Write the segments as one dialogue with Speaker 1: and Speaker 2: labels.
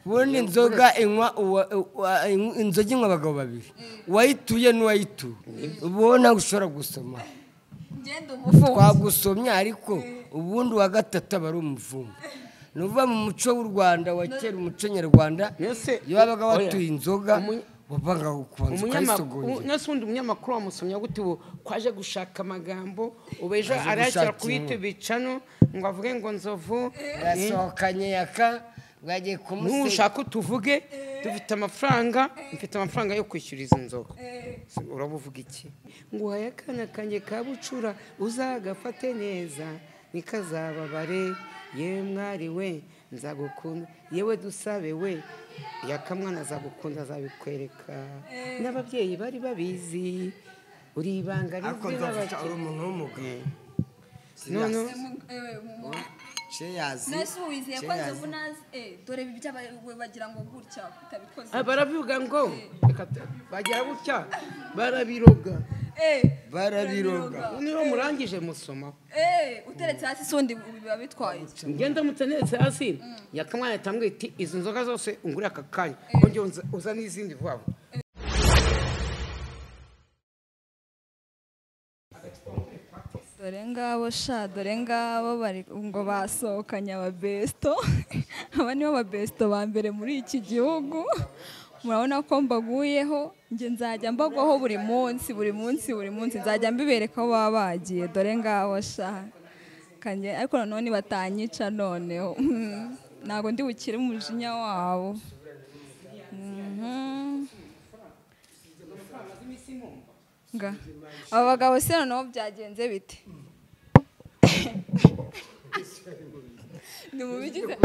Speaker 1: ubundi inzoga inzoga inywa abagabo babiri uwayituye n'uwayituye ubona ushobora gusoma twagusomye ariko ubundi uwa gatatu aba ari umuvumo nuva mu muco w'u Rwanda wa kera umuco nyarwanda iyo babaga batuye inzoga wabanga kubanza ukayisogongera
Speaker 2: n'usundi umunyamakuru wamusomya gute kwaje gushaka amagambo ubejo arashaka kwita bicano ngo avuge ngo nzovu
Speaker 1: yasohokanye yaka bwagiye kumuseka
Speaker 2: nushaka tuvuge dufite amafaranga mfite amafaranga yo kwishyuriza inzoga urabuvuga iki ngo hayakana kanjye kabucura uzagafate neza nikazababare yewe mwari we nzagukunda yewe dusabe we yakamwana azagukunda azabikwereka n'ababyeyi bari babizi uri ibanga
Speaker 1: rizwi n'abakiri umuntu w'umugabo
Speaker 2: none
Speaker 3: nese wizeye ko nzovu nazi dore ibyo bagira ngo gutya utabikoze
Speaker 2: baravuga ngo bagira gutya barabiroga niyo murangije musoma
Speaker 3: uteretse hasi sundi biba bitwaye
Speaker 2: ngenda mutenetse hasi yakamwana yatambwe iti izo nzoga zose ungure aka kanya onge uza n'izindi vuba
Speaker 3: dore ngabo bari ngo basohokanye ababesto aba nibo babesto ba mbere muri iki gihugu murabona ko mbaguyeho nge nzajya mbagwaho buri munsi nzajya mbibereka aho baba bagiye dore ngabo sha kanje ariko none batanyica noneho ntago ndi bukire umujinya wabo aba bagabo se noneho byagenze bite ni mubigize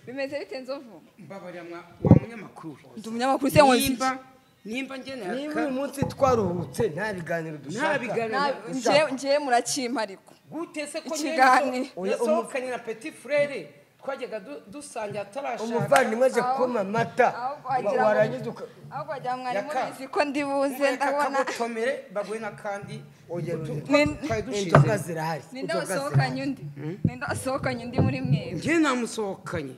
Speaker 3: bimeze bite nzovu
Speaker 2: mbabarira wa munyamakuru
Speaker 3: ndi umunyamakuru se nkozi
Speaker 2: nimba
Speaker 1: niba uyu munsi twaruhutse nta biganiro dushaka
Speaker 3: ngiye murakimpa ariko
Speaker 2: gute se ko
Speaker 3: ikiganiro
Speaker 2: na petit frere twajyaga dusangira atarashaka
Speaker 1: umuvandimwe aje kuma amata warangiza
Speaker 3: ahubwo wagira ngo mwari mubizi ko ndibuze ndabona
Speaker 2: akabutomere baguye n'akandi
Speaker 1: inzoga zirahari
Speaker 3: ninde wasohokanye undi muri mwe
Speaker 2: njye namusohokanye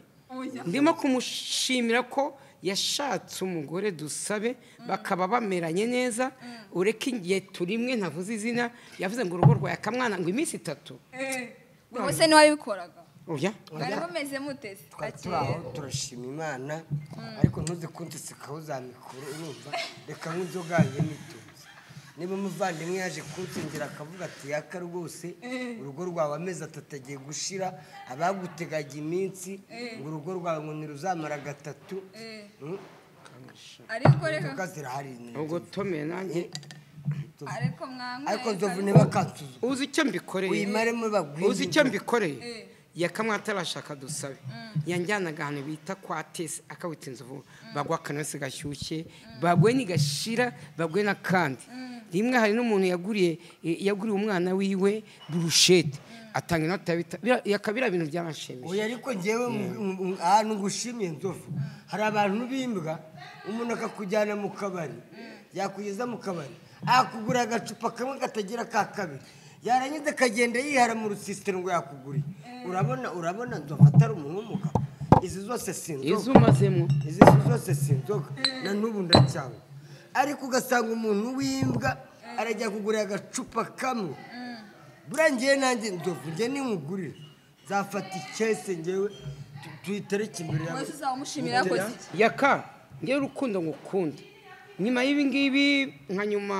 Speaker 2: ndimo kumushimira ko yashatse umugore dusabe bakaba bameranye neza ureke igihe turimwe ntavuze izina yavuze ngo urugo rwa yakamwana ngo iminsi 3
Speaker 3: ubuse ni wabikoraga
Speaker 2: oya
Speaker 3: bari bameze mutese
Speaker 1: turashima Imana ariko ntuze kunteseka uzamikuru urumva reka nk'inzoga y'imitunzi niba umuvandimwe yaje kunsengera akavuga ati yaka rwose urugo rwawe amezi 3 agiye gushira abagutegaga iminsi ngo urugo rwawe ngo niruzamara 3
Speaker 3: ariko reka
Speaker 1: kazirahari
Speaker 2: ubwo tome nanjye
Speaker 3: ariko
Speaker 1: nzovu niba kantuzo
Speaker 2: uzi icyo mbikoreye
Speaker 1: uyimare muri bagwingi
Speaker 2: uzi icyo mbikoreye yakamwa atarashaka dusabe yanjyanaga ahantu bita kwa tese akawita inzovu bagwa akanose gashyushye bagwe nigashira bagwe n'akandi rimwe hari n'umuntu yaguriye umwana wiwe burushete atanga inota yakabira ibintu by'amashemisho
Speaker 1: oya ariko ngewe ahantu ngushimiye nzovu hari abantu bimbwa umuntu akakujyana mu kabari yakugeza mu kabari akugura agacupa kamwe katagira ka kabiri yarangiza akagenda yihara mu rusisitero ngo yakuguriye urabona nzovu atari umuntu w'umugabo izi zose sinzoga
Speaker 2: izo umazemo
Speaker 1: izi zose sinzoga na n'ubu ndacyangwa ariko ugasanga umuntu w'imbwa arajya kugura agacupa kamwe burangiye nanjye nzovu njye nimugurire nzafata icyese ngewe tuyitereke imbere yawe
Speaker 3: wese uzamushimira yakoze
Speaker 2: yaka ngewe urukundo ngukunda nyuma y'ibi ngibi nka nyuma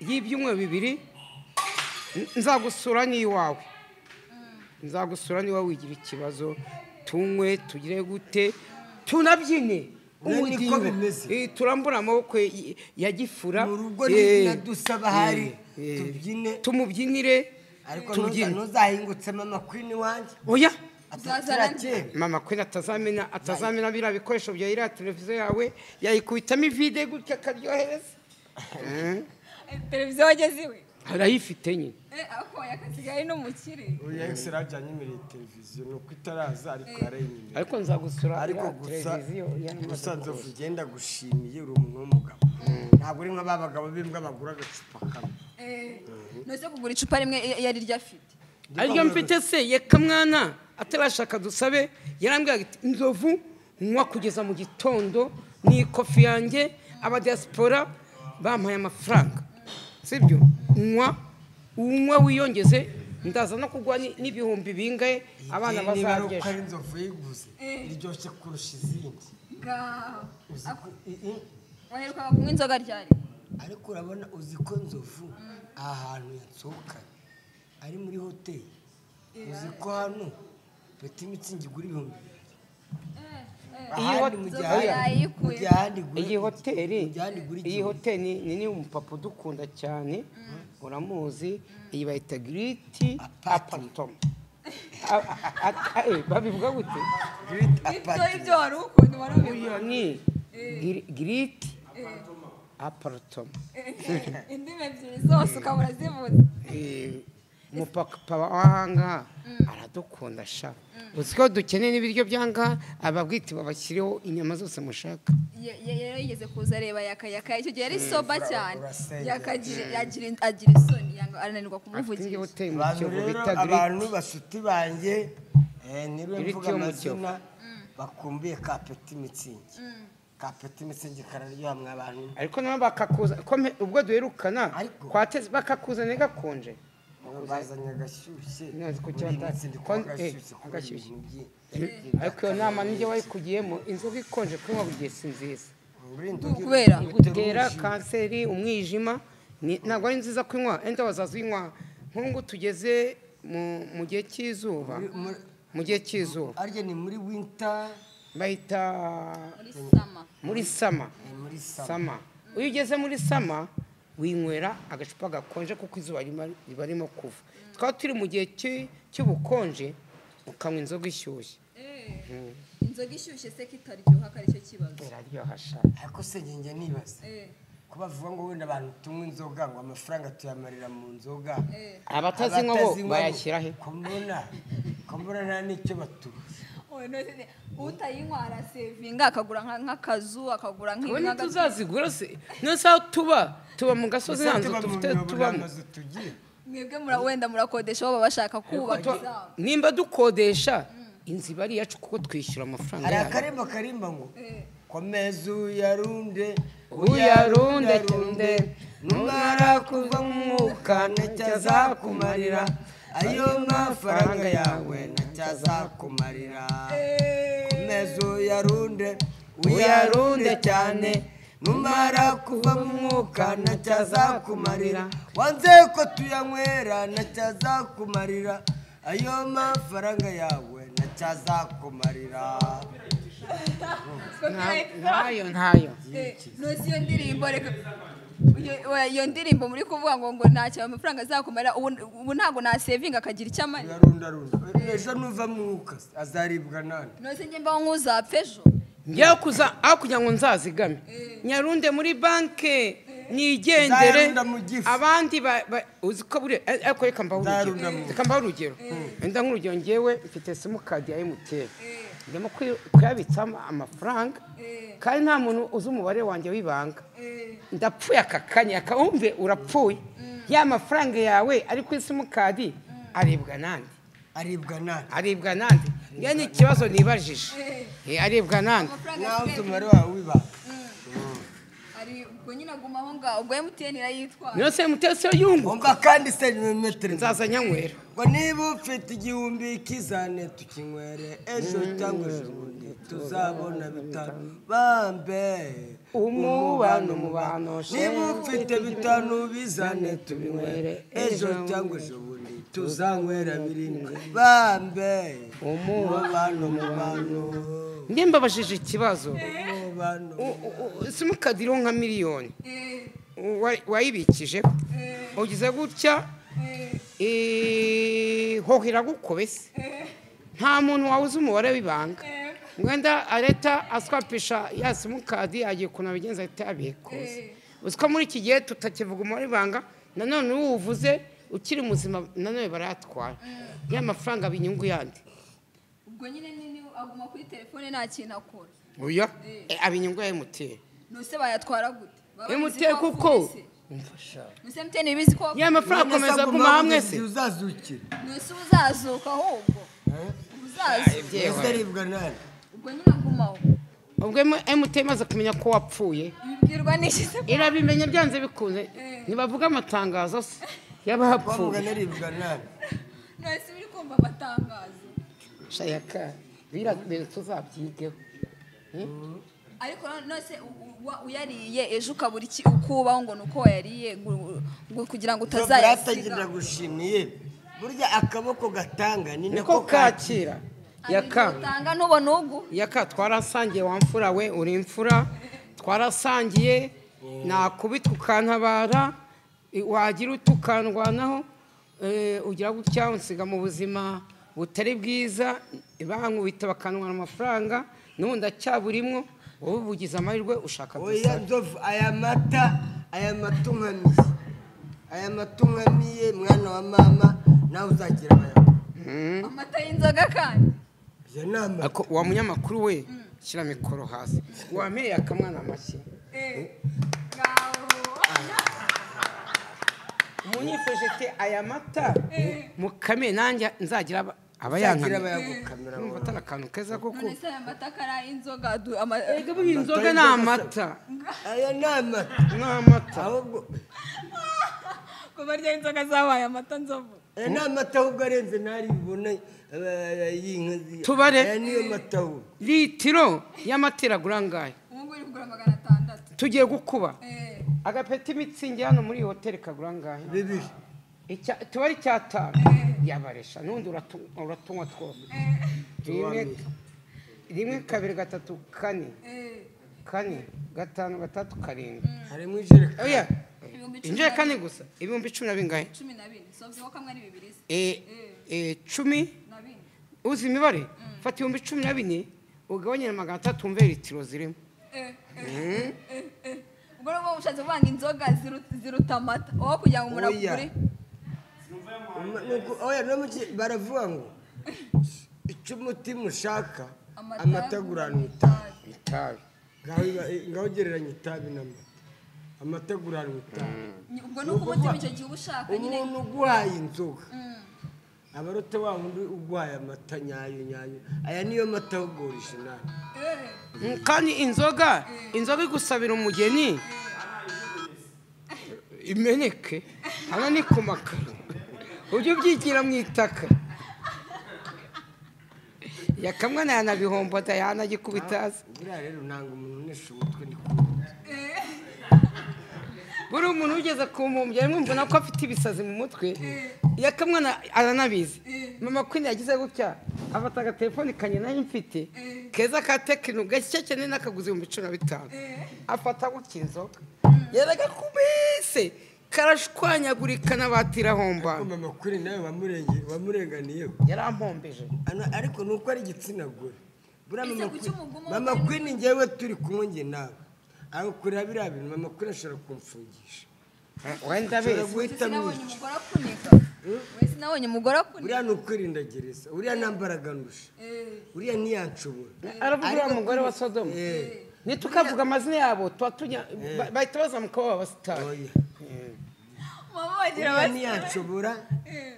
Speaker 2: y'ibyumweru 2 nzagusura n'iwawe wigira ikibazo tunywe tugire gute tunabyine
Speaker 1: niko bimeze
Speaker 2: turambura amaboko ya gifura
Speaker 1: mu rugo nadusaba hari
Speaker 2: tumubyinire
Speaker 1: ariko ntuzahingutse mama Queen wanjye
Speaker 2: oya
Speaker 1: mama
Speaker 2: Queen atazamena bira bikoresho bya iriya televiziyo yawe yayikubitamo ivide gutya akaryohereza
Speaker 3: televiziyo wageziwe
Speaker 2: arayifite nyine
Speaker 3: ako yakasigaye no mukire
Speaker 1: oya extrajanye muri televiziyo no kwitaraza ariko yarayimye
Speaker 2: ariko nzagusura
Speaker 1: ariko gusa nzovu genda gushimiye uri umuntu w'umugabo ntabwo uri nk'ababagabo bimbwa bagura agacupa kamwe
Speaker 3: nose kugura icupa rimwe yari ryafite
Speaker 2: aryo mfite se yakamwana atarashaka dusabe yarambwira ati nzovu nywa kugeza mu gitondo ni kofi yanjye abadiaspora bampaye amafaranga sibyo unywa wiyongeze ndaza no kugwa n'ibihumbi bingaye abana bazarye
Speaker 1: ko ari inzovu yiguze iryoshye kurusha izindi
Speaker 3: waheruka kunywa inzoga ryari
Speaker 1: ariko urabona uzi ko nzovu ahantu yatsohokanye ari muri hoteli uzi ko hano Petit Mitsingi igura ibihumbi
Speaker 2: iyi hoteli ni umupapa udukunda cyane uramuzi iyi bayita giriti aparitoma babivuga gute
Speaker 3: ibyo wari ukunda
Speaker 2: uyu ni giriti aparitoma
Speaker 3: indimi ebyiri zose ukabura zivuze
Speaker 2: umupapa w'ahangaha aradukunda sha uzi ko dukeneye n'ibiryo by'ahangaha ababwite babashyireho inyama zose mushaka
Speaker 3: rero yigeze kuza areba yakayaka icyo gihe yari soba cyane agira isoni arananirwa kumuvugisha
Speaker 1: abantu rero abantu basuti banjye niwe mvuga amazina bakumbuye ka Petit Mitsingi ka Petit Mitsingi kararyoha mwa abantu
Speaker 2: ariko nabo bakakuza ubwo duherukana bakakuzana gakonje
Speaker 1: bazanye agashyushye
Speaker 2: agashyushye ariko iyo nama nijye wayikugiyemo inzoga ikonje kunywa buri gihe si nziza
Speaker 3: kubera
Speaker 2: igutera kanseri umwijima ntabwo ari nziza kunywa enda wazaza uyinywa nk'ubu tugeze mu gihe cy'izuba mu gihe cy'izuba
Speaker 1: arya ni muri winter
Speaker 2: bahita muri sama iyo ugeze muri sama winywera agacupa gakonje kuko izuba riba rimo kuva twaba turi mu gihe cy'ubukonje ukanywa inzoga ishyushye
Speaker 3: inzoga ishyushye se kitaryoha ko aricyo kibazo
Speaker 2: iraryoha sha
Speaker 1: ariko se njye nibaza ko bavuga ngo wenda abantu tunywa inzoga ngo amafaranga tuyamarira mu nzoga
Speaker 2: abatazinywa bo bayashyira he
Speaker 1: ko mbona nta n'icyo baturusha
Speaker 3: utayinywa arasevinga akagura nk'akazu akagura
Speaker 2: nk'inka tuzazigura se nose aho tuba mu gasozi hanze dufite tubamo
Speaker 3: mwebwe wenda murakodesha baba bashaka kubaka
Speaker 2: nimba dukodesha inzu iba ari iyacu kuko twishyura amafaranga
Speaker 1: hari akarimba karimba ngo komeza uyarunde numara kuva mu mwuka ntacyazakumarira ayo mafaranga yawe ntacyazakumarira komeza uyarunde cyane numara kuva mu mwuka ntacyazakumarira wanze ko tuyanywera ntacyazakumarira ayo mafaranga yawe ntacyazakumarira
Speaker 2: ntayo
Speaker 3: nusi iyo ndirimbo reka iyo ndirimbo muri kuvuga ngo ntacyo amafaranga azakumarira ubu ntabwo nasevinga akagira icyo amarira
Speaker 1: ejo nuva mu mwuka azaribwa nande
Speaker 3: nusi njye mbaho nk'uzapfa ejo
Speaker 2: njyewe aho kugira ngo nzazigame nyarunde muri banke nigendere abandi uzi ko buri ariko reka mbaho urugero wenda nk'urugero njyewe mfite simukadi ya MTN ndimo kuyabitsamo amafaranga kandi nta muntu uzi umubare wanjye w'ibanga ndapfuye aka kanya akawumve urapfuye ya mafaranga yawe ari kuri simukadi aribwa nande njye ni ikibazo nibajije aribwa nande
Speaker 1: nawe uzi umubare wawe w'ibanga
Speaker 3: ubwo nyine aguma aho ngaho ubwo MTN irayitwara
Speaker 2: niyo se MTN se yungu
Speaker 1: umva kandi se metero
Speaker 2: nzaza nyanywera
Speaker 1: ngo niba ufite igihumbi kizane tukinywere ejo cyangwa ejo bundi tuzabona bitanu bambe
Speaker 2: umubano
Speaker 1: niba ufite bitanu bizane tubinywere ejo cyangwa ejo bundi tuzanywera birindwi bambe umubano
Speaker 2: njye mbabajije ikibazo simukadi iriho nka miliyoni wayibikije ugize gutya hoho iragukubise nta muntu wawuzi umubare w'ibanga wenda leta aswapisha ya simukadi agiye ukuntu abigenza ahita yabikuza uzi ko muri iki gihe tutakivuga umubare w'ibanga nanone uwuvuze ukiri muzima nanone barayatwara ya mafaranga aba inyungu yandi
Speaker 3: ubwo nyine aguma kuri telefone nta kintu akora
Speaker 2: oya aba inyungu ya MTN
Speaker 3: nose bayatwara gute
Speaker 2: MTN kuko
Speaker 3: nose MTN ibizi ko
Speaker 2: ya mafaranga akomeza guma hamwe se
Speaker 1: uzazukira
Speaker 3: nose uzazuka ahubwo
Speaker 1: uzaribwa nande
Speaker 3: ubwo nyine ngumaho
Speaker 2: ubwo MT imaze kumenya ko wapfuye
Speaker 3: bibwirwa n'iki se
Speaker 2: irabimenya byanze bikunze ntibavuga amatangazo se y'abapfuye
Speaker 1: naribwa nabi
Speaker 3: nese biri kumva amatangazo
Speaker 2: shayaka birabere tuzabyigeho
Speaker 3: ariko nose uyariye ejo ukabura iki ukubaho ngo nuko wayariye kugira ngo utazayasiga
Speaker 1: gushimiye burya akaboko gatanga ni
Speaker 2: niko kakira yaka
Speaker 3: utanga ntubona ugu
Speaker 2: yaka twarasangiye wamfura we uri imfura twarasangiye nakubita ukantabara wagira utukandwanaho ugira gutya unsiga mu buzima butari bwiza bankubita bakanwana amafaranga n'ubundi acyaburimwo wowe bugize amahirwe ushaka
Speaker 1: oya nzovu aya mata unkamiye mwana wa mama nawe uzagira abayako
Speaker 3: amata y'inzoga kandi
Speaker 2: wa munyamakuru we shyira mikoro hasi wameye akamwana amashyi munyifeje te aya mata mukame nanjye nzagira abayankamira numva atari akantu keza koko
Speaker 3: none se aya mata kari inzoga
Speaker 2: inzoga ni amata
Speaker 1: aya ni
Speaker 2: amata
Speaker 1: ahubwo
Speaker 3: ko barya inzoga zabaye amata nzovu
Speaker 1: ni amata ahubwo arenze ntari bibona y'inka
Speaker 2: tubare
Speaker 1: aya niyo mata ahubwo
Speaker 2: litiro y'amata iragura angahe
Speaker 3: ubu ngubu iri kugura 600
Speaker 2: tugiye gukuba agapeti mitsingi hano muri iyi hoteli kagura angahe
Speaker 1: 2
Speaker 2: tuba ari 5 yabaresha n'undi uratunywa twose 1 2 3 4 5 5 6 7
Speaker 1: harimo ijerekani
Speaker 2: oya injerekani gusa ibihumbi 10 bingahe
Speaker 3: 12 sovye ko kamwe ari 2
Speaker 2: 10 uzi imibare fata ibihumbi 14 ugabanye na 300 umve litiro zirimo
Speaker 3: ubwo rero ushatse kuvanga inzoga ziruta amata aho kugira ngo umuntu agure
Speaker 1: oya baravuga ngo icyo umutima ushaka amata aguranwa itabi ngaho ugereranya itabi n'amata amata aguranwa itabi
Speaker 3: ubwo ni uko umutima icyo gihe uba ushaka nyine
Speaker 1: umuntu uguhaye inzoga abaruta wa wundi uguhaye amata nyayo aya niyo mata ahubwo orijinali
Speaker 2: kandi inzoga igusabira umugeni imeneke hano ni ku makaro ujye ubyigira mu itaka yakamwana yanabihomboda yanagikubitaza
Speaker 1: buriya rero ntabwo umuntu unesha umutwe ni kumva
Speaker 2: buri umuntu ugeze ku mpumbya rimwe mbona ko afite ibisazi mu mutwe yakamwana aranabizi mama kwini yagize gutya afata agatelefoni kanye nayo mfite keza ka tekino gashya cyane n'akaguzi 15 afata gutya inzoga yaraga kubise karashwanyagurika n'abatira homba
Speaker 1: mama kwini nawe wamurenganiyeho
Speaker 2: yarampombeje
Speaker 1: ariko nuko ari igitsina gore buriya mama kwini ngewe turi kumwe nge nawe aho kurira biriya bintu mama kwini ashobora kumfungisha
Speaker 2: wenda bese
Speaker 3: wese nabonye umugore akunika
Speaker 1: buriya ni ukwirinda gereza uriya nambaraga ndusha uriya ntiyanshobora
Speaker 2: aravuga umugore wa Sodoma nitukavuga amazina yabo bahita bazamuka baba abasitari
Speaker 3: mama bagira
Speaker 1: uriya ntiyanshobora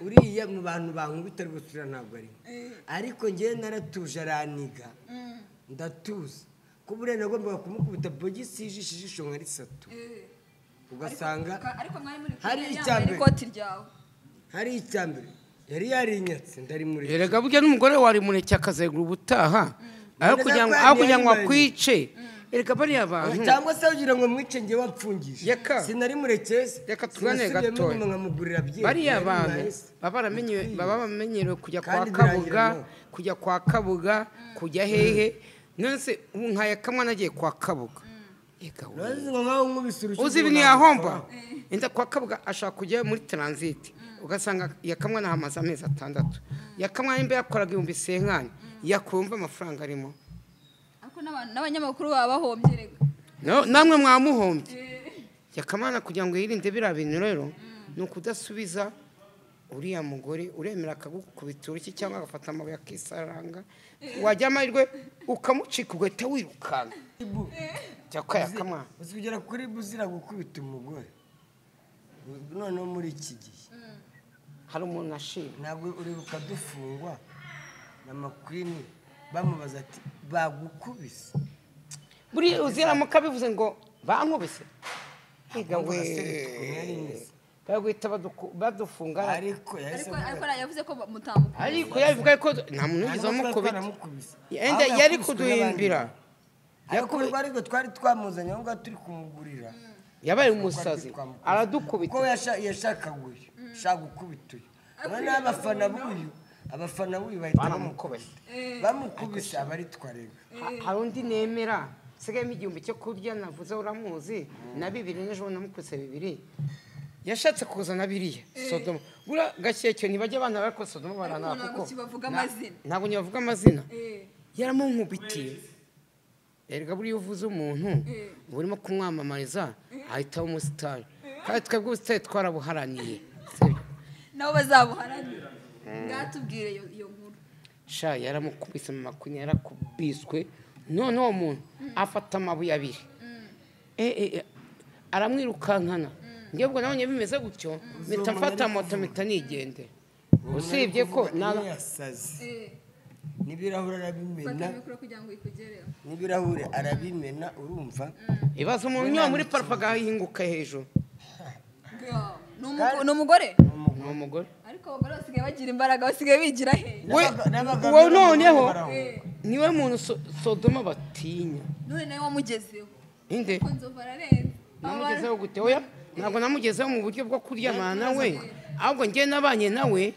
Speaker 1: uriya mu bantu bankubita rwose uriya ntabwo ari ariko ngewe naratuje araniga ndatuza kuba uriya nagombaga kumukubita bogisi y'ijisho nka risatu ugasanga hari icyambere yari yarinyatse ndari muri
Speaker 2: erega burya n'umugore wari mureke akazegura ubutaha aho kugira ngo akwice erega bariya abantu
Speaker 1: cyangwa se ugira ngo mwice ngewe wapfungisha sinari murekeze
Speaker 2: reka tugane gatoya bariya abantu baba bamenyerewe kujya kwa kabuga kujya hehe nonse nkaya kamwana agiye kwa kabuga uzi ibintu yahomba enda kwa kabuga ashaka kujya muri transit ugasanga yakamwana hamaze amezi 6 yakamwana imbere yakoraga 1000 yakumva amafaranga arimo
Speaker 3: ariko n'abanyamakuru baba bahombye rega
Speaker 2: namwe mwamuhombye yakamwana kugira ngo yirinde bira bintu rero nukudasubiza uriya mugore uremera akagukubita uruki cyangwa agafata amabuye akisaranga wajya amahirwe ukamucika ugahita wirukana cyakaya kamwa
Speaker 1: uzigera kuri buzira gukubita umugore noneho muri iki gihe
Speaker 2: hari umuntu ashima
Speaker 1: ntabwo uribuka dufungwa na makwini bamubaza ati bagukubise
Speaker 2: buriya uziramuka bivuze ngo bankubise higa we bagwita badufunga
Speaker 1: ariko
Speaker 3: yavuze ko mutambuka
Speaker 2: ariko yavuga ko nta muntu ugize amukubita yari kuduhimbira
Speaker 1: ariko twari twamuzanye aho ngaho turi kumugurira
Speaker 2: yabaye umusazi aradukubita
Speaker 1: ko yashaka gukubita uyu none abafana b'uyu bahita bamukubise abaritwa rega
Speaker 2: hari undi nemera sigayemo igihumbi cyo kurya navuze uramuzi na 2 n'ejo namukubise 2 yashatse kuzana biriya Sodoma bura gashyekyo ntibajya abana bariko Sodoma barana kuko ntabwo nyavuga amazina yaramunkubitiye erega buri uvuze umuntu burimo kumwamamariza ahita umustar kandi twebwe ubusitari twarabuharaniye
Speaker 3: nabo bazabuharanira ngatubwire iyo nkuru
Speaker 2: sha yaramukubise mu makunya yarakubiswe none uwo muntu afata amabuye abiri aramwirukankana ngebwo nabonye bimeze gutyo mpita mfata moto mpita nigende usibye ko
Speaker 1: n'ibirahure arabimena urumva
Speaker 2: ibaza umuntu unywa muri parpaga hinguka hejuru
Speaker 3: ni umugore ariko abagore basigaye bagira imbaraga basigaye bigira he
Speaker 2: wowe noneho niwe muntu Sodoma batinya
Speaker 3: none nawe wamugezeho
Speaker 2: inde
Speaker 3: ko nzova ararenze
Speaker 2: namugezeho gute oya ntabwo namugezeho mu buryo bwo kuryamana nawe ahubwo njye nabanye nawe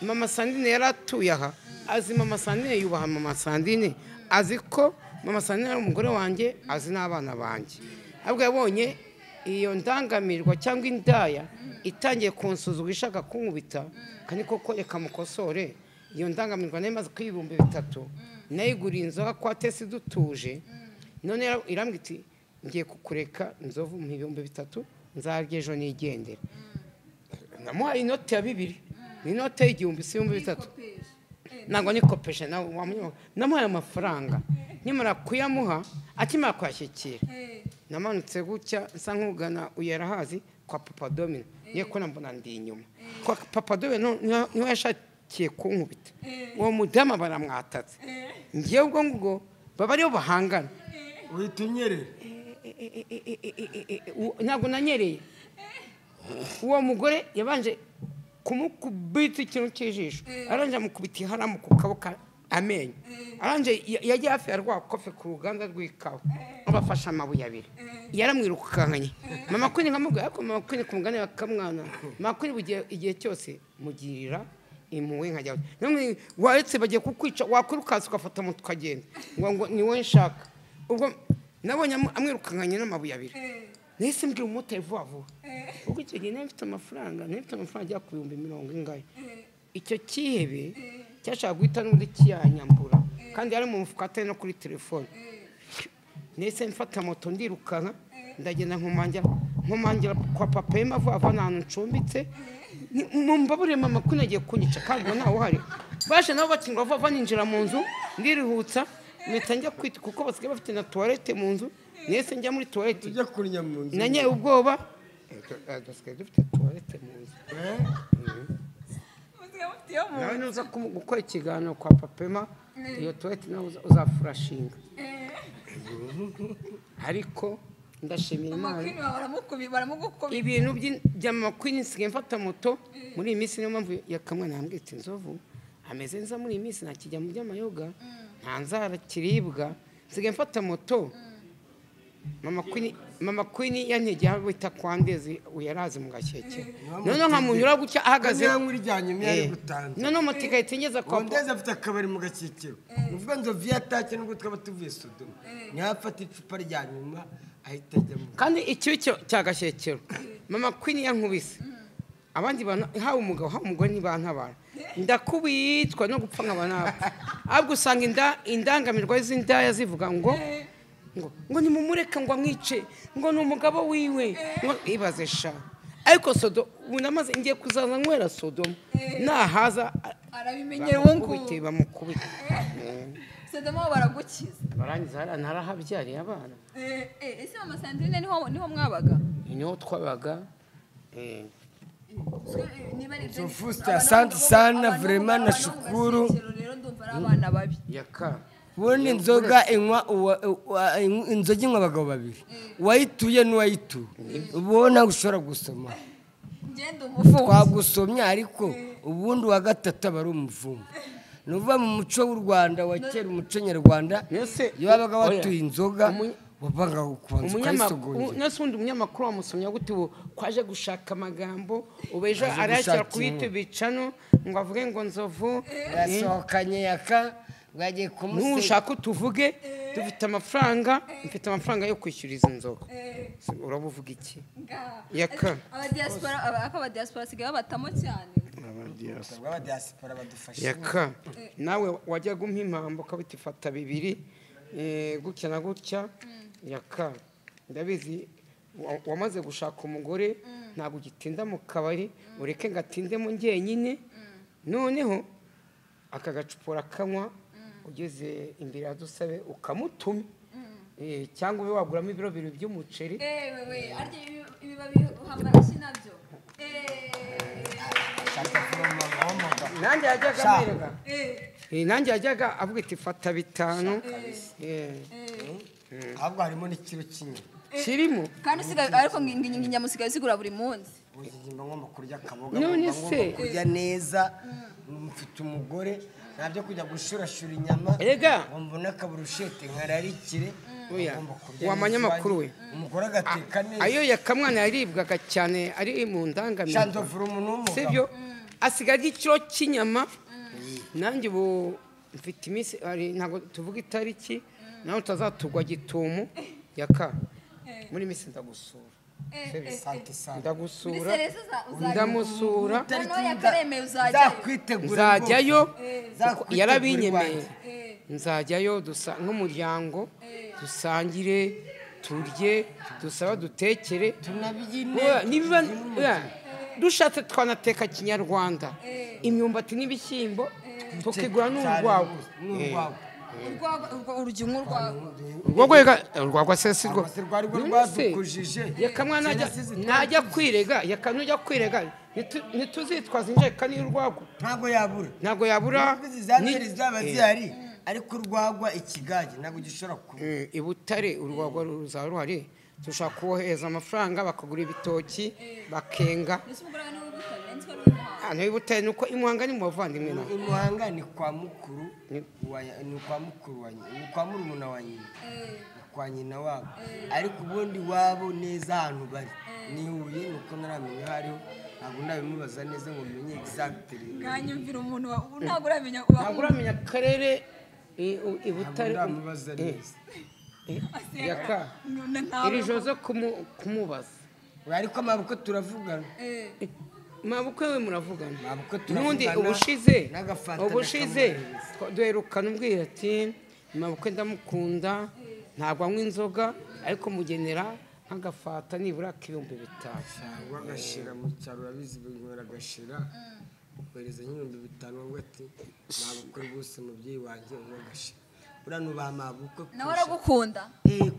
Speaker 2: mama Sandine yaratuye aha azi mama Sandine yubaha mama Sandine azi ko mama Sandine ari umugore wanjye azi n'abana banjye ahubwo yabonye iyo ndangamirwa cyangwa indaya itangiye kunsuzugura ishaka kunkubita kandi koko reka mukosore iyo ndangamirwa nayo imaze kw'ibihumbi 3 nayiguriye inzoga kwa Tesi dutuje none irambwira iti ngiye kukureka inzovu mu 3 nzarye ejo nigendera namuhaye inoti ya 2 n'inoti y'igihumbi 3 ntabwo nikopesha nawe namuhaye amafaranga nimara kuyamuha akimara kwashyikira namanutse gutya nsa nkugana uyarahazi kwa Papa Domino niye ko nambona ndi inyuma kwa Papa Domino niwe yashakiye kunkubita uwo mudama baramwatatse ngiye ubwo ngo baba ariyo bahangana
Speaker 1: uhita unyerera
Speaker 2: ntabwo nanyereye uwo mugore yabanje kumukubita ikintu cy'ijisho aranje amukubita iharamu ku kaboko amenyo aranje yagiye hafi ya rwakofe ku ruganda rw'ikawa abafasha amabuye abiri yaramwirukankanye mama Queen nkamubwira ko mama Queen kumugane bakamwana mama Queen igihe cyose mugirira impuwe nkajya namwe waretse bagiye kukwica wakwirukaza ugafata mu tukagenda ngo ni wowe nshaka ubwo nabonye amwirukankanye n'amabuye abiri nese mbwira umutari vuba vuba ubwo icyo gihe nafite amafaranga ajya ku 10,000 ingahe icyo kihebe cyashaka guhita n'undi kiyanyambura kandi yari mu mufuka atari no kuri telefone nese mfata moto ndirukanka ndagenda nkumangira kwa papa yema vuba n'ahantu ncumbitse mumbabure mama Queen agiye kunyica kandi nawe uhari baje nabo bakinga vuba ninjira mu nzu ndirihutsa nitangiye kwita kuko basigaye bafite na toilette mu nzu nese njya muri toilette
Speaker 1: ujya kurinya mu nzu
Speaker 2: nanye ubwoba dufite toilette mu nzu nawe nuza gukora ikiganiro kwa papema iyo toilette nawe uzafurashinga ariko ndashimira Imana ibintu bya mama Queen nsigaye mfata moto muri iyi minsi niyo mpamvu yakamwe nambwira iti nzovu ameze nza muri iyi minsi nakijya mu by'amayoga nta nzara kiribwa nsigaye mfata moto mama Queen yantegeye aho bita kwa Ndezi uyarazi mu Gashyeke none nkamunyura gutya ahagaze none motika itengeza kwa
Speaker 1: Ndezi afite akabari mu Gashyekero uvuga ngo via take nubwo twaba tuvuye Sodoma ntiyafata icupa rya nyuma ahita ajya mu
Speaker 2: kandi icyo cya Gashyekero mama Queen yankubise abandi bana hawo umugabo hawo umugore ntibantabara ndakubitwa no gupfa nk'abana ahubwo usanga indangamirwa z'indaya zivuga ngo nimumureke ngo amwice ngo ni umugabo wiwe ngo ibaze sha ariko Sodoma unamaze ngiye kuzaza nkwera Sodoma nahaza
Speaker 3: arabimenyera uwo nguwo
Speaker 2: bamukubita
Speaker 3: Sodoma baragukiza
Speaker 2: barangiza narahabyariye abana
Speaker 3: ese mama Sandrine niho mwabaga
Speaker 2: niho twabaga
Speaker 1: Fusta asante sana vraiment nashukuru
Speaker 3: ndumva ari abana babi
Speaker 2: yaka
Speaker 1: ubundi inzoga inzoga inywa abagabo babiri uwayituye n'uwayituye ubona ushobora gusoma
Speaker 3: ngenda umufungo
Speaker 1: twagusomye ariko ubundi uwa gatatu aba ari umuvumo ni uva mu muco w'u Rwanda wa kera umuco nyarwanda iyo wabaga watuye inzoga wavanga kubanza ukayisogongera
Speaker 2: nese undi umunyamakuru wamusomya gute ubu kwaje gushaka amagambo ubejo arashyira ku YouTube channel ngo avuge ngo nzovu
Speaker 1: yasohokanye yaka bwagiye kumuseka
Speaker 2: nushaka tuvuge dufite amafaranga mfite amafaranga yo kwishyura izo nzoga urabuvuga iki yaka
Speaker 3: aba diaspora sigaye batamo cyane
Speaker 1: aba diaspora badufasha
Speaker 2: yaka nawe wajyaga umpa impambo ukabita ifata bibiri gutya na gutya yaka ndabizi wamaze gushaka umugore ntabwo ugitinda mu kabari ureke ngatindemo njyenyine noneho aka gacupa kanywa ugeze imbere ya dusabe ukamutuma cyangwa ube waguramo ibiro bibiri by'umuceri
Speaker 3: ibibabi uhamarashi nabyo
Speaker 2: nanjye yajyaga amerega nanjye yajyaga avuga iti fata bitanu
Speaker 1: ahubwo harimo n'ikiro kimwe
Speaker 2: kirimo
Speaker 3: kandi usigaye ariko inyama usigaye usigura buri munsi
Speaker 1: ubuzima ngomba kurya akaboga
Speaker 2: none se
Speaker 1: kurya neza mfite umugore ntabyo kujya gushurashura inyama
Speaker 2: ega
Speaker 1: mbona akaburushete nkararikire
Speaker 2: wamanyamakuru we
Speaker 1: umugore agateka neza
Speaker 2: ayo yakamwana yaribwaga cyane ari mu ndangamiro
Speaker 1: shandovura umuntu w'umugabo
Speaker 2: sibyo asigaye ikiro cy'inyama nanjye ubu mfite iminsi ntabwo tuvuga itariki nawe utazatugwa gitumo yaka muri minsi ndagusura ndagusura ndamusura nzajyayo yarabinyemeye nzajyayo nk'umuryango dusangire turye dusaba dutekere niba dushatse twanateka kinyarwanda imyumbati n'ibishyimbo tukigura n'urwagwa urwagwa sesi rwo yakamwa najya kwirega yakanujya kwirega ntituzitwaza injekani y'urwagwa ntabwo yabura
Speaker 1: zaba zihari ariko urwagwa ikigage ntabwo gishobora kuba
Speaker 2: i Butare urwagwa ruzaba ruhari dushaka kuwohereza amafaranga bakagura ibitoki bakenga i Butare nuko imuhanga ni mu bavandimwe nawe
Speaker 1: imuhanga ni kwa mukuru ni kwa murumuna wa nyina ni kwa nyina wabo ariko ubundi wabo neza ahantu bari ni Huye nuko naramenya hariho ntabwo ndabimubaza neza ngo menye exactly
Speaker 3: kanyumvira umuntu ntabwo
Speaker 2: uramenya akarere i Butare
Speaker 1: ndamubaza neza
Speaker 2: yaka iri jozo kumubaza
Speaker 1: ariko amaboko turavugana
Speaker 2: mabukwe we muravugana n'undi ubushize duherukana umbwira ati mabukwe ndamukunda ntabwo anywa inzoga ariko mugenera nk'agafata nibura k'ibihumbi 5
Speaker 1: cyangwa agashira mu cyaro urabizi bingora agashira kohereza nk'ibihumbi 5 wowe ati mabukwe rwose mubyeyi wanjye unywa agashira urano ba mabukwe
Speaker 3: nawe aragukunda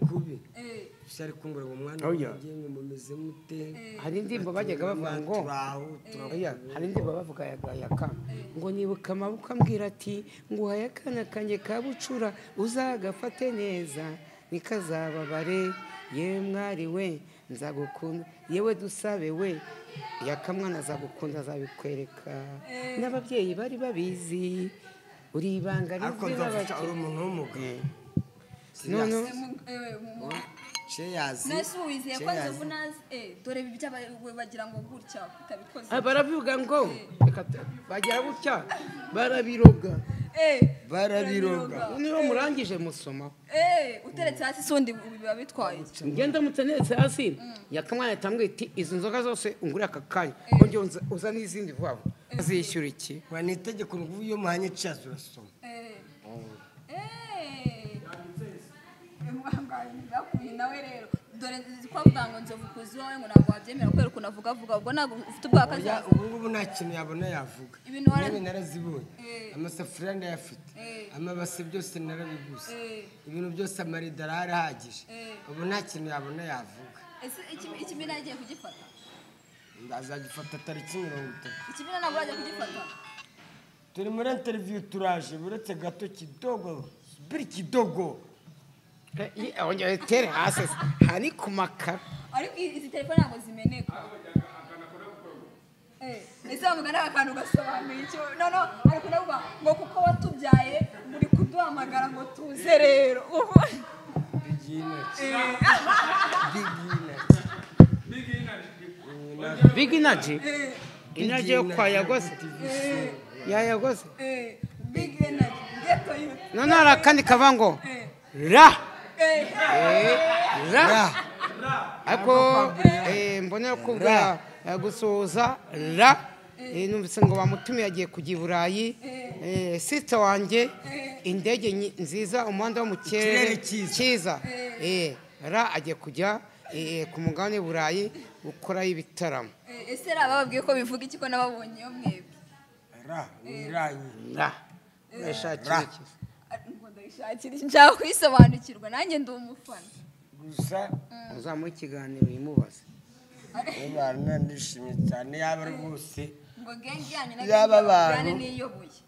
Speaker 1: kubi cyari kungura ngo mwana wanjye ngo mumeze mute
Speaker 2: hari indirimbo bajyaga bavuga ngo hari indirimbo bavuga yaka ngo nibuka amabukwe ambwira ati ngo hayakana kanjye kabucura uzagafate neza nikazababare yewe mwari we nzagukunda yewe dusabe we yakamwana azagukunda azabikwereka n'ababyeyi bari babizi uri ibanga
Speaker 1: rizira uri umuntu w'umugabo
Speaker 3: nese wizeye ko nzovu nazi dore ibyo bagira ngo gutya utabikoze
Speaker 2: baravuga ngo bagira gutya barabiroga niba murangije musomaho
Speaker 3: uteretse hasi sundi biba bitwaye
Speaker 2: ngenda mutenetse hasi yakamwana yatambwiye iti izi nzoga zose ungure aka kanya ongera uza n'izindi vuba azishyura iki
Speaker 1: ni itegeko ngo iyo muhanye cyazo urasoma
Speaker 3: nawe rero dore twavuga ngo nzovu kuzi wowe ngo ntabwo wabyemera kubera ukuntu avuga ubwo ntabwo ufite ubwaka zaza
Speaker 1: ubu ngubu nta kintu yabona yavuga ibintu narazibonye amasafuriya ndayafite amabase byose narabiguze ibintu byose amarido arahari ahagije ubu nta kintu yabona yavuga
Speaker 3: ikimina yagiye kugifata
Speaker 1: azagifata tariki 30
Speaker 3: ikimina ntabwo urajya kugifata
Speaker 1: turi muri interview turaje buretse gato kidogo biri kidogo
Speaker 2: ongera tere hasi hari ku makara
Speaker 3: ariko izi telefone ntabwo zimeneka ese wamugana akantu gasobanuye icyo no ariko ndavuga ngo kuko watubyaye muri kuduhamagara ngo tuze rero
Speaker 2: big energy energy yo kwa Yagoze Yagoze
Speaker 3: big energy geto youth
Speaker 2: none arakandi kavango ra ako mbone kubwa gusoza ra numvise ngo bamutumiye agiye kujya i Burayi sister wanjye indege nziza umuhanda wo mu kirere cyiza ra agiye kujya ku mugabane Burayi gukora ibitaramo
Speaker 3: ese bababwiye ko bivuga iki ko nababonye yo mwebwe
Speaker 1: ra wiranyi
Speaker 2: ra ndashakira iki
Speaker 3: nshaka kwisobanukirwa nanjye ndi umufana
Speaker 1: gusa
Speaker 2: uzamuha ikiganiro yimubaze
Speaker 1: abantu ndishimye cyane yaba rwose
Speaker 3: ngo genge yanyu
Speaker 1: yaba abantu
Speaker 3: nabyo niyoboye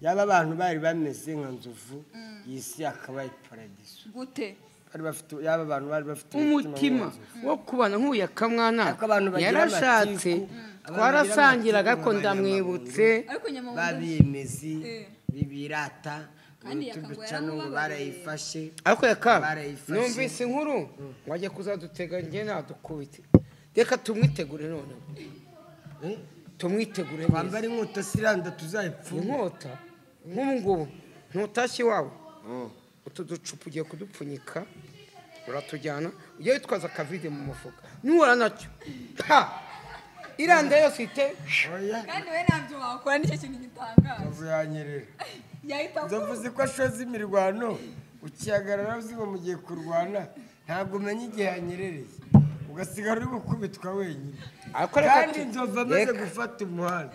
Speaker 1: yaba abantu bari bameze nka nzovu yisi akabaye paradiso
Speaker 3: gute
Speaker 1: bari bafite yaba abantu bari bafite
Speaker 2: umutima wo kubana nk'uya kamwana yarashatse twarasangiraga ko ndamwibutse
Speaker 1: babiyemezi bibirata tubicanungu barayifashe
Speaker 2: ariko yaka numvise inkuru wajya kuzadutega nge nadukubite reka tumwitegure none tumwitegure neza
Speaker 1: kwambara inkota siranda tuzayipfuye
Speaker 2: inkota nk'ubu ngubu ntutashye iwawe utu ducupa ugiye kudupfunyika uratujyana ujye witwaza akavide mu mufuka nuhura nacyo iranda yose ite
Speaker 3: kandi we ntabyo wakora nicyo kintu gitangaje
Speaker 1: nzovu yanyerera nzovu uzi ko ashoza imirwano ukihagarara uzi ngo mugiye kurwana ntabwo umenya igihe yanyerereye ugasigara uri gukubitwa wenyine kandi nzovu amaze gufata umuhanda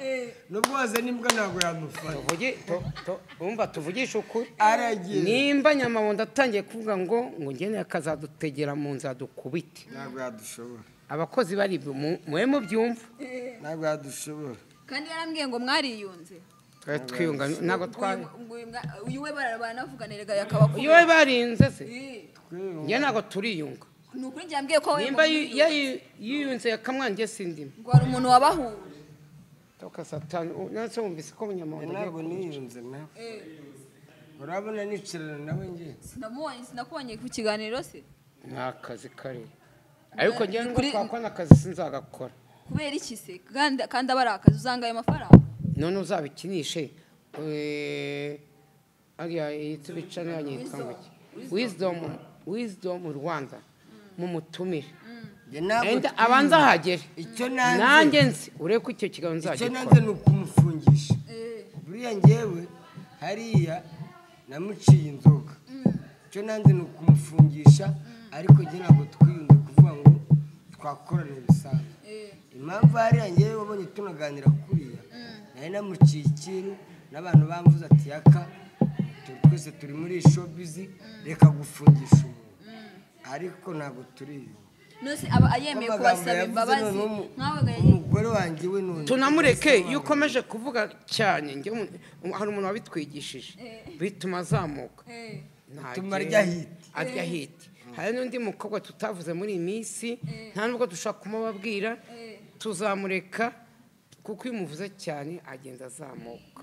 Speaker 1: nubwo waza n'imbwa ntabwo yamufata
Speaker 2: wumva tuvugisha ukuri
Speaker 1: aragiye
Speaker 2: nimba nyamabondo atangiye kuvuga ngo ngene akazadutegera mu nzadukubite
Speaker 1: ntabwo yadushobora
Speaker 2: abakozi bari muwe mu byumva
Speaker 1: ntabwo yadushobora
Speaker 3: kandi yarambwiye ngo mwariyunze
Speaker 2: twiyunga ntabwo twari
Speaker 3: uyu we baranavuganiraga yakabakuru
Speaker 2: uyu we barinze se njye ntabwo turiyunga
Speaker 3: ni ukuri njye yambwiye ko
Speaker 2: nimba yiyunze yakamwanjye sindimo
Speaker 3: ngo hari umuntu wabahuye
Speaker 2: toka satani nase wumvise ko munyamabondo
Speaker 1: ntabwo niyunze nawe urabona nicarana nawe njye
Speaker 3: sinakubonye ku kiganiro se
Speaker 2: ni akazi kare ariko njye ngo twakora akazi sinzagakora
Speaker 3: kubera iki se kandi aba ari akazi uzanga ayo mafaranga
Speaker 2: none uzabikinishe ariya tubicane yanyitwa ngo iki wisdom Rwanda mumutumire abanza hagere nanjye nzi urebe ko icyo kiganiro nzagikora
Speaker 1: icyo nanze ni ukumufungisha buriya njyewe hariya namuciye inzoga icyo nanze ni ukumufungisha ariko njye ntabwo twiyunze kuvuga ngo twakorana ibisanzwe impamvu hariya njyewe wabonye tunaganira kuriya nari namuciye ikintu n'abantu bamvuze ati yaka twese turi muri showbiz reka gufungisha umuntu ariko ntabwo turiyunga
Speaker 3: nose aba ayemeye kubasaba imbabazi
Speaker 1: umugore wanjye we none
Speaker 2: tunamureke iyo ukomeje kuvuga cyane njye hari umuntu wabitwigishije bituma azamuka
Speaker 1: bituma arya hiti
Speaker 2: hari n'undi mukobwa tutavuze muri iyi minsi nta nubwo dushobora kumubabwira tuzamureka kuko iyo umuvuze cyane agenda azamuka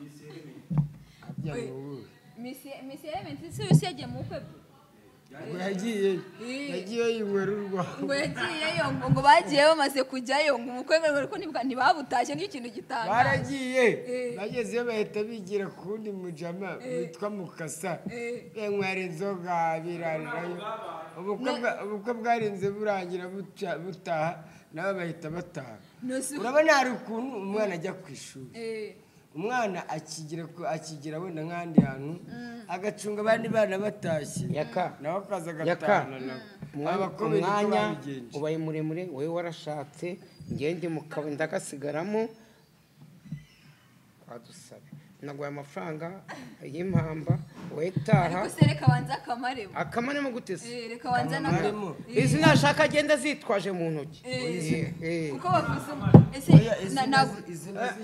Speaker 3: misi Elementi si yagiye mu bukwe
Speaker 1: ngo yagiye yinywera urwagwa
Speaker 3: ngo yagiyeyo ngo bagiye bamaze kujyayo ngo ubukwe ariko ntibabutashye n'ikintu gitangaje
Speaker 1: baragiye bagezeyo bahita bigira ku wundi mujama witwa Mukasa yanywera inzoga birarirayo ubukwe bwarenze burangira butaha nabo bahita bataha urabona hari ukuntu umwana ajya ku ishuri umwana akigira wenda nk'ahandi hantu agacunga abandi bana batashye nawe akaza agatahana nabo
Speaker 2: umwanya ubaye muremure wowe warashatse ngende ndagasigaramo twadusabe naguhaye amafaranga y'impamba wetaha
Speaker 3: ariko se reka banza akamaremo
Speaker 2: akamaremo gute se
Speaker 3: reka banza nakaremo
Speaker 2: izi nashaka agenda zitwaje mu ntoki
Speaker 3: kuko bavuze ese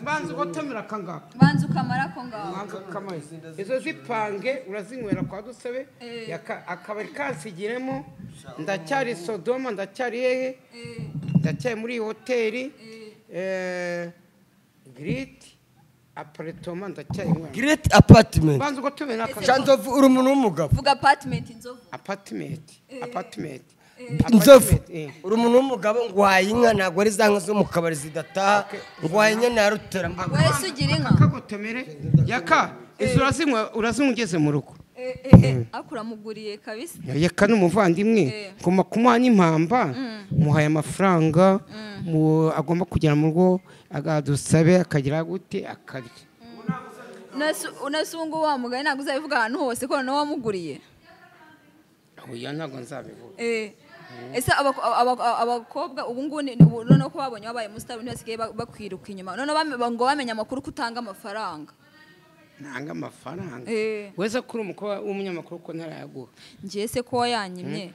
Speaker 2: banza ugotomera akangaka
Speaker 3: banza ukamara ko ngaho
Speaker 2: izo zipange urazinywera kwa Dusabe akabari kansigiremo ndacyari Sodoma ndacyari hehe ndacyari muri hoteli
Speaker 1: Great apartment
Speaker 2: banza ugotomera
Speaker 1: Chanzovu uri umuntu w'umugabo
Speaker 3: vuga apartment Inzovu
Speaker 2: apartment
Speaker 1: Inzovu uri umuntu w'umugabo ngo wayinka ntabwo ari za nka zo mu kabari zidataha ngo wayinya na rutera
Speaker 3: wese ugira inka
Speaker 2: kagotomere yaka izo urazinywa ugeze mu rugo
Speaker 3: akuramuguriye kabisa
Speaker 2: yaka n'umuvandimwe ngoma kumuha n'impamba muhaye amafaranga agomba kugera mu rugo agadusabe akagira gute akarya
Speaker 3: unasungu wa mugani ntabwo uzabivuga ahantu hose ko noneho wamuguriye
Speaker 2: oya ntabwo nzabivuga
Speaker 3: ese abakobwa ubu ngubu noneho ko babonye wabaye musitari ntibasigaye bakwiruka inyuma noneho ngo bamenye amakuru ko utanga amafaranga
Speaker 2: ntanga amafaranga wese kuri umukobwa w'umunyamakuru ko ntarayaguha
Speaker 3: ngiye se ko wayanyimye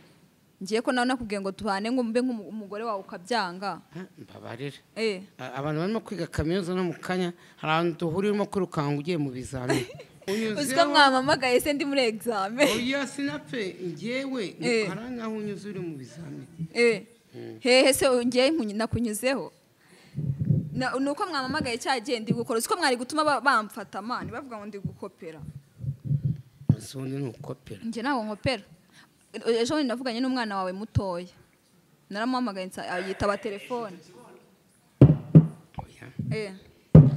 Speaker 3: ngiye ko nawe nakubwiye ngo tubane mbe nk'umugore wawe ukabyanga
Speaker 2: mbabarira abantu barimo kwiga kaminuza no mu kanya hari ahantu duhurira urimo kwirukanka ugiye mu bizamini
Speaker 3: uziko mwamamagaye se ndi muri examen
Speaker 2: oya sinapfe ngewe hari naho unyuze uri mu bizamini
Speaker 3: hehe se ngiye nakunyuzeho nuko mwamamagaye cyagiye ndi gukora uziko mwari gutuma bamfata mani bavuga ngo ndi gukopera
Speaker 2: uzundi nukopera
Speaker 3: nge ntabwo nkopera ejo navuganye n'umwana wawe mutoya naramuhamagaye yitaba telefone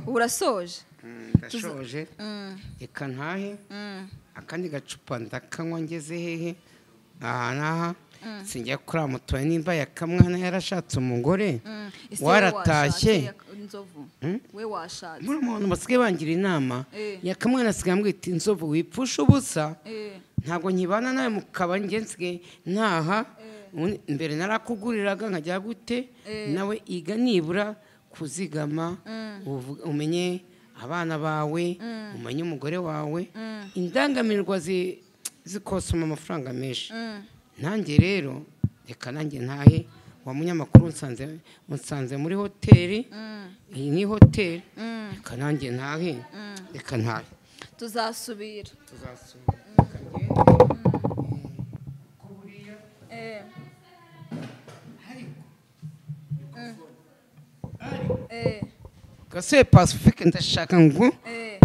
Speaker 3: urasoje
Speaker 2: ndashoje reka ntahe akandi gacupa ndakanywa ngeze hehe aha n'aha sinjya kuri amutoye nimba yakamwana yarashatse umugore waratashye
Speaker 3: we washatse
Speaker 2: muri umuntu basigaye bangira inama yakamwana asigaye ambwita Inzovu wipfusha ubusa ntabwo nkibana nawe mu kabari njye nsigaye ntaha mbere narakuguriraga nkajya gute nawe iga nibura kuzigama umenye abana bawe umenye umugore wawe indangamirwa zikosoma amafaranga menshi nanjye rero reka nanjye ntahe wa munyamakuru unsanze muri hoteli iyi ni hoteli reka nanjye ntahe reka ntahe
Speaker 3: tuzasubira
Speaker 2: Gase Pacifique ndashaka ngo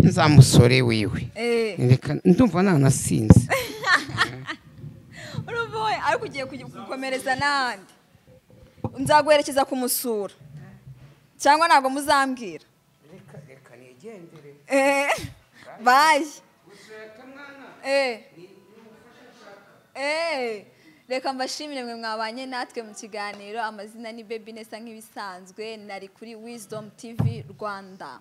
Speaker 2: nzamusore wiwe reka ndumva nanasinze
Speaker 3: uruvoye ariko ugiye gukomereza n'ahandi nzaguherekeza kumusura cyangwa ntabwo muzambwira
Speaker 2: reka nigendere
Speaker 3: bayi reka mbashimire mwe mwabanye natwe mu kiganiro amazina ni Baby Nessa nk'ibisanzwe nari kuri Wisdom TV Rwanda.